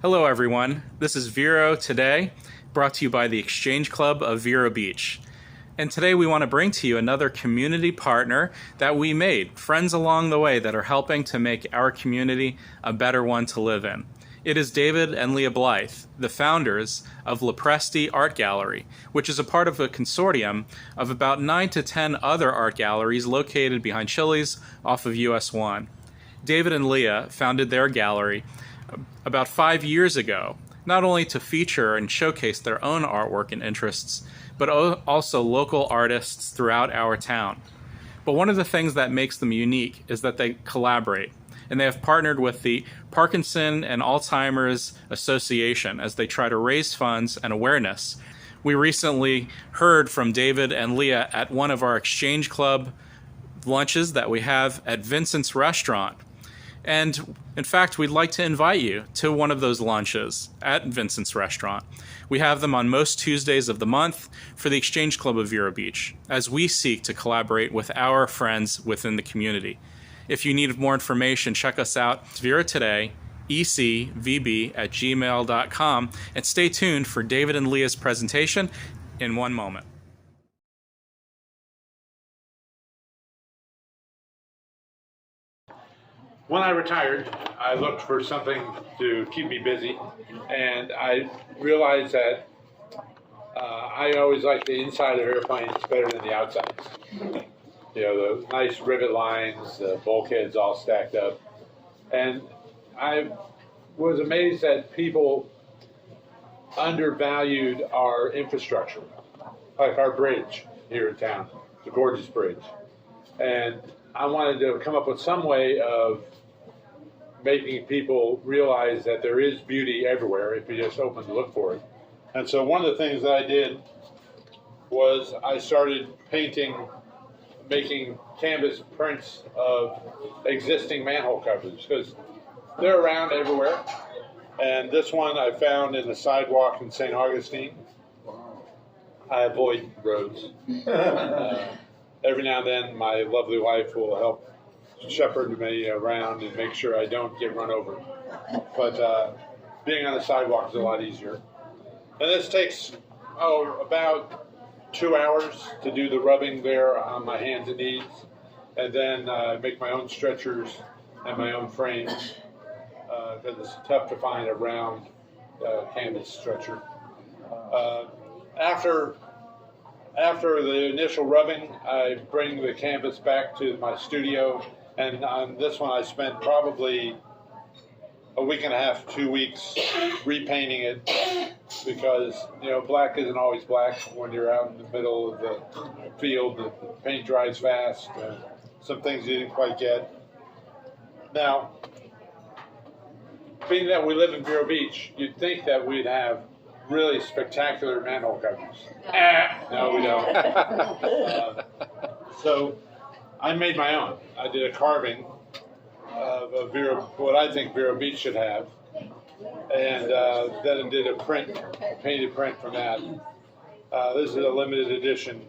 Hello everyone, this is Vero today, brought to you by the Exchange Club of Vero Beach. And today we want to bring to you another community partner that we made, friends along the way that are helping to make our community a better one to live in. It is David and Leah Blythe, the founders of LoPresti Art Gallery, which is a part of a consortium of about 9 to 10 other art galleries located behind Chili's off of US 1. David and Leah founded their gallery about 5 years ago, not only to feature and showcase their own artwork and interests, but also local artists throughout our town. But one of the things that makes them unique is that they collaborate, and they have partnered with the Parkinson and Alzheimer's Association as they try to raise funds and awareness. We recently heard from David and Leah at one of our Exchange Club lunches that we have at Vincent's Restaurant. And in fact, we'd like to invite you to one of those lunches at Vincent's Restaurant. We have them on most Tuesdays of the month for the Exchange Club of Vero Beach, as we seek to collaborate with our friends within the community. If you need more information, check us out, Vero Today, ecvb@gmail.com, and stay tuned for David and Leah's presentation in one moment. When I retired, I looked for something to keep me busy, and I realized that I always like the inside of airplanes better than the outside. You know, the nice rivet lines, the bulkheads all stacked up. And I was amazed that people undervalued our infrastructure, like our bridge here in town. It's a gorgeous bridge. And I wanted to come up with some way of making people realize that there is beauty everywhere if you just open to look for it. And so one of the things that I did was I started making canvas prints of existing manhole covers, because they're around everywhere. And this one I found in the sidewalk in St. Augustine. I avoid roads. Every now and then my lovely wife will help shepherd me around and make sure I don't get run over. But being on the sidewalk is a lot easier. And this takes about 2 hours to do the rubbing there on my hands and knees, and then make my own stretchers and my own frames, because it's tough to find a round canvas stretcher. After the initial rubbing, I bring the canvas back to my studio, and on this one I spent probably a week and a half, 2 weeks repainting it, because black isn't always black when you're out in the middle of the field. The paint dries fast. Some things you didn't quite get. Now, being that we live in Vero Beach, you'd think that we'd have really spectacular manhole covers. No, we don't. So I made my own. I did a carving of what I think Vero Beach should have, and then I did a painted print from that. This is a limited edition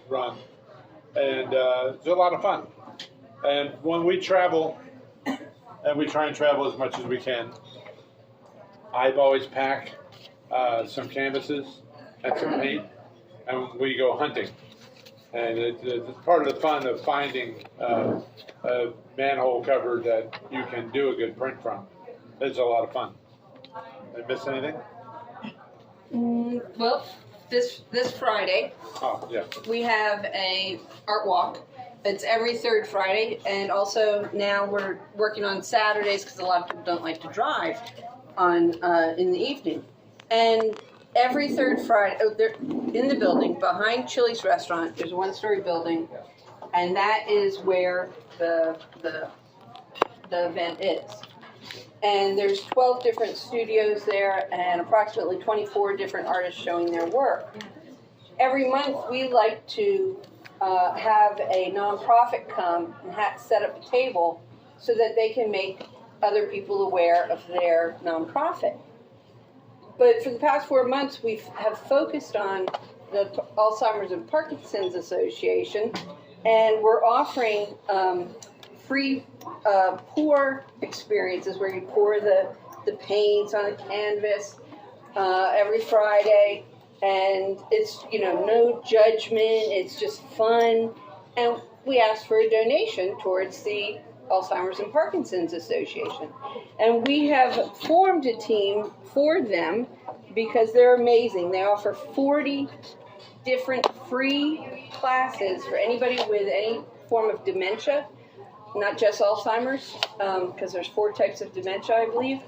run, and it's a lot of fun. And when we travel, and we try and travel as much as we can, I've always packed some canvases and some paint, and we go hunting. And it's part of the fun of finding a manhole cover that you can do a good print from. It's a lot of fun. Did I miss anything? Well, this Friday, we have a art walk. It's every third Friday, and also now we're working on Saturdays because a lot of people don't like to drive in the evening. And every third Friday, they're in the building behind Chili's restaurant. There's a one-story building, and that is where the event is. And there's 12 different studios there, and approximately 24 different artists showing their work. Every month, we like to have a nonprofit come and set up a table so that they can make other people aware of their nonprofit. But for the past 4 months, we have focused on the Alzheimer's and Parkinson's Association, and we're offering free pour experiences where you pour the the paints on the canvas every Friday. And it's, no judgment. It's just fun. And we ask for a donation towards the Alzheimer's and Parkinson's Association. And we have formed a team for them because they're amazing. They offer 40 different free classes for anybody with any form of dementia, not just Alzheimer's, because there's 4 types of dementia, I believe,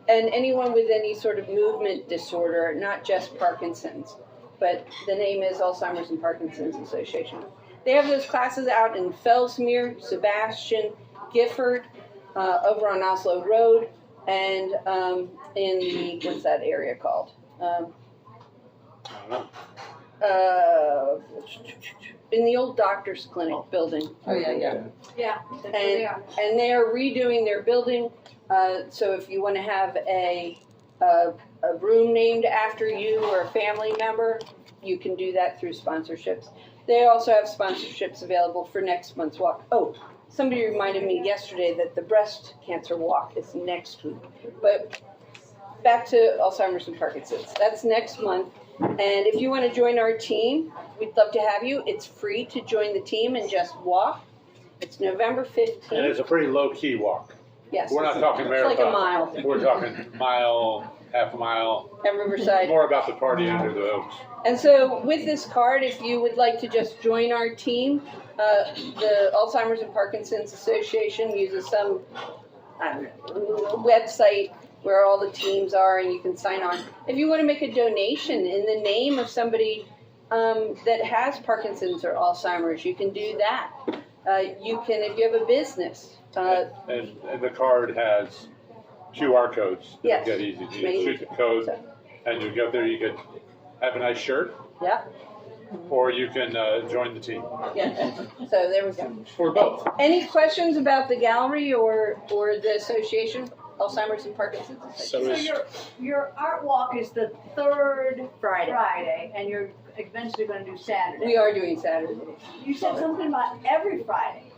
and anyone with any sort of movement disorder, not just Parkinson's, but the name is Alzheimer's and Parkinson's Association. They have those classes out in Fellsmere, Sebastian, Gifford, over on Oslo Road, and in the, what's that area called? I don't know. In the old doctor's clinic building. Oh, yeah. Yeah, and they are redoing their building. So if you want to have a room named after you or a family member, you can do that through sponsorships. They also have sponsorships available for next month's walk. Oh, somebody reminded me yesterday that the breast cancer walk is next week. But back to Alzheimer's and Parkinson's. That's next month. And if you want to join our team, we'd love to have you. It's free to join the team and just walk. It's November 15th. And it's a pretty low-key walk. Yes. We're not talking marathon. It's like a mile. We're talking mile, half a mile. At Riverside. More about the party under the oaks. And so with this card, if you would like to just join our team, the Alzheimer's and Parkinson's Association uses some website where all the teams are and you can sign on. If you want to make a donation in the name of somebody that has Parkinson's or Alzheimer's, you can do that. You can, if you have a business. And the card has QR codes. Yes. Get easy. You shoot the code, and you go there. You could have a nice shirt. Yeah. Or you can join the team. Yeah. So there we go. Or both. Any questions about the gallery or the association, Alzheimer's and Parkinson's Association? So your art walk is the third Friday, and you're eventually going to do Saturday. We are doing Saturday. You said something about every Friday.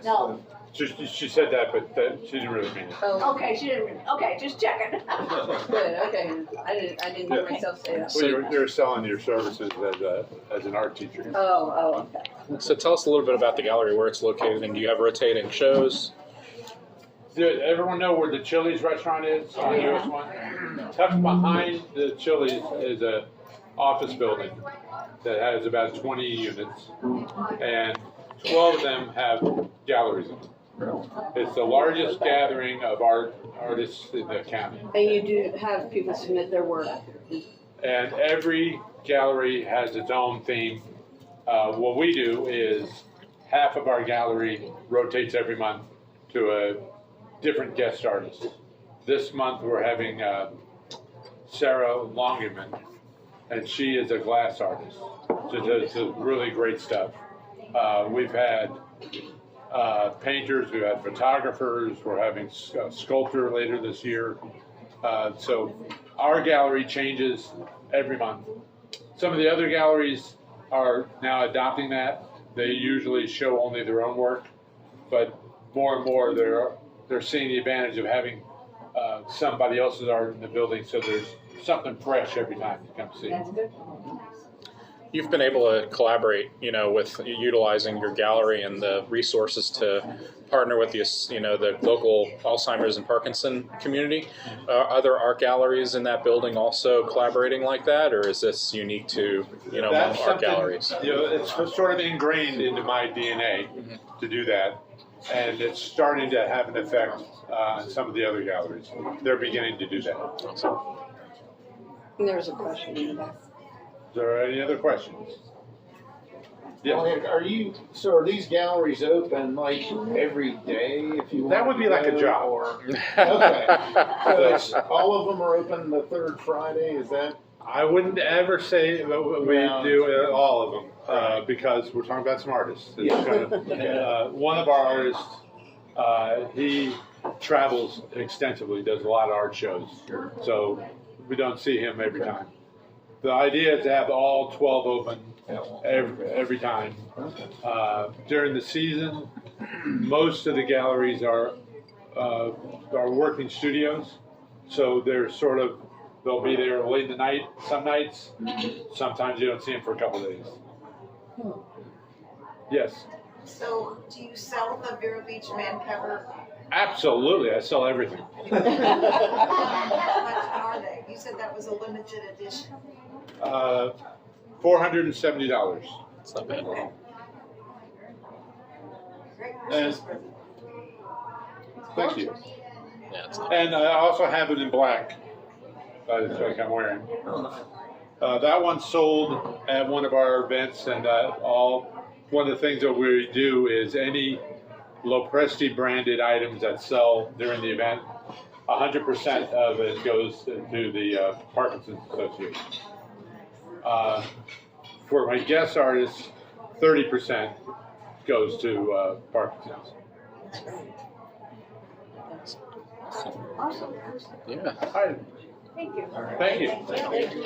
No. She said that, but she didn't really mean it. Oh, Okay, she didn't. Okay, just checking. good. Okay. I didn't hear myself say that. Well, you're selling your services as an art teacher. Oh, okay. So tell us a little bit about the gallery, where it's located, and do you have rotating shows? Does everyone know where the Chili's restaurant is on US 1? Tucked behind the Chili's is a office building that has about 20 units, and 12 of them have galleries in them. It's the largest gathering of artists in the county. And you do have people submit their work. And every gallery has its own theme. What we do is half of our gallery rotates every month to a different guest artist. This month we're having Sarah Longeman, and she is a glass artist. She does really great stuff. We've had painters, we've had photographers, we're having a sculptor later this year. So our gallery changes every month. Some of the other galleries are now adopting that. They usually show only their own work, but more and more they're seeing the advantage of having somebody else's art in the building, so there's something fresh every time you come see. That's good. You've been able to collaborate, with utilizing your gallery and the resources to partner with the local Alzheimer's and Parkinson community. Other art galleries in that building also collaborating like that, or is this unique to among art galleries? It's sort of ingrained into my DNA to do that, and it's starting to have an effect on some of the other galleries. They're beginning to do that. Awesome. And there's a question in the back. Is there any other questions? Yeah. Are these galleries open like every day if you want? That would be like a job. Okay. So all of them are open the third Friday, is that? I wouldn't ever say that we do all of them because we're talking about some artists. One of our artists, he travels extensively, does a lot of art shows. So we don't see him every time. The idea is to have all 12 open every time. During the season, most of the galleries are our working studios. So they're sort of, they'll be there late in the night some nights. Sometimes you don't see them for a couple of days. Yes. So, do you sell the Vero Beach man cover? Absolutely. I sell everything. How much are they? You said that was a limited edition. $470. It's not bad. Great And, Christmas present. thank you. Yeah, it's not And I also have it in black. It's like I'm wearing. That one sold at one of our events, and one of the things that we do is any LoPresti branded items that sell during the event, 100% of it goes to the Parkinson Association. For my guest artists, 30% goes to Parkinson's. Awesome. Yeah. Hi. Thank you. Thank you. Thank you.